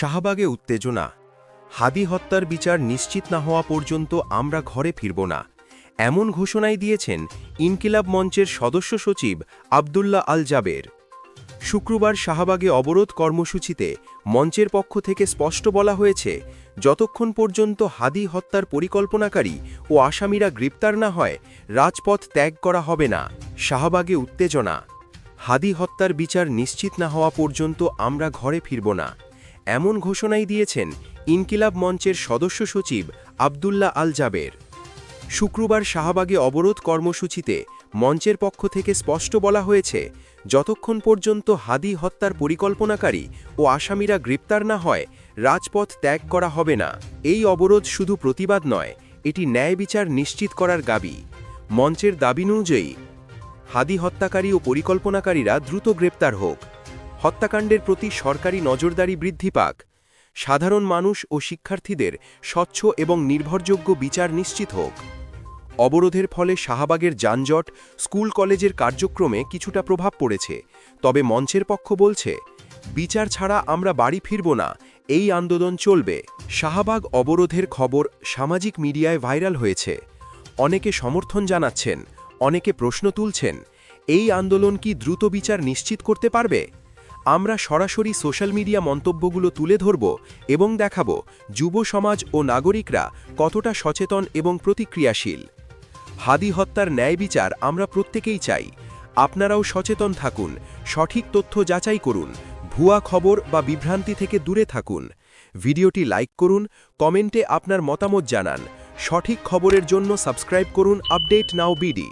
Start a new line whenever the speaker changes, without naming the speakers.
শাহবাগে উত্তেজনা। হাদি হত্যার বিচার নিশ্চিত না হওয়া পর্যন্ত আমরা ঘরে ফিরব না, এমন ঘোষণাই দিয়েছেন ইনকিলাব মঞ্চের সদস্য সচিব আব্দুল্লাহ আল জাবের। শুক্রবার শাহবাগে অবরোধ কর্মসূচিতে মঞ্চের পক্ষ থেকে স্পষ্ট বলা হয়েছে, যতক্ষণ পর্যন্ত হাদি হত্যার পরিকল্পনাকারী ও আসামিরা গ্রেপ্তার না হয়, রাজপথ ত্যাগ করা হবে না। শাহবাগে উত্তেজনা। হাদি হত্যার বিচার নিশ্চিত না হওয়া পর্যন্ত আমরা ঘরে ফিরব না, এমন ঘোষণাই দিয়েছেন ইনকিলাব মঞ্চের সদস্য সচিব আব্দুল্লাহ আল জাবের। শুক্রবার শাহবাগে অবরোধ কর্মসূচিতে মঞ্চের পক্ষ থেকে স্পষ্ট বলা হয়েছে, যতক্ষণ পর্যন্ত হাদি হত্যার পরিকল্পনাকারী ও আসামিরা গ্রেপ্তার না হয়, রাজপথ ত্যাগ করা হবে না। এই অবরোধ শুধু প্রতিবাদ নয়, এটি ন্যায় বিচার নিশ্চিত করার দাবি। মঞ্চের দাবি অনুযায়ী হাদি হত্যাকারী ও পরিকল্পনাকারীরা দ্রুত গ্রেপ্তার হোক, হত্যাকাণ্ডের প্রতি সরকারি নজরদারি বৃদ্ধি পাক, সাধারণ মানুষ ও শিক্ষার্থীদের স্বচ্ছ এবং নির্ভরযোগ্য বিচার নিশ্চিত হোক। অবরোধের ফলে শাহবাগের যানজট, স্কুল কলেজের কার্যক্রমে কিছুটা প্রভাব পড়েছে, তবে মঞ্চের পক্ষ বলছে, বিচার ছাড়া আমরা বাড়ি ফিরব না, এই আন্দোলন চলবে। শাহবাগ অবরোধের খবর সামাজিক মিডিয়ায় ভাইরাল হয়েছে। অনেকে সমর্থন জানাচ্ছেন, অনেকে প্রশ্ন তুলছেন, এই আন্দোলন কি দ্রুত বিচার নিশ্চিত করতে পারবে? আমরা সরাসরি সোশ্যাল মিডিয়া মন্তব্যগুলো তুলে ধরব এবং দেখাব যুব সমাজ ও নাগরিকরা কতটা সচেতন এবং প্রতিক্রিয়াশীল। হাদি হত্যার ন্যায় বিচার আমরা প্রত্যেকেই চাই। আপনারাও সচেতন থাকুন, সঠিক তথ্য যাচাই করুন, ভুয়া খবর বা বিভ্রান্তি থেকে দূরে থাকুন। ভিডিওটি লাইক করুন, কমেন্টে আপনার মতামত জানান। সঠিক খবরের জন্য সাবস্ক্রাইব করুন আপডেট নাও বিডি।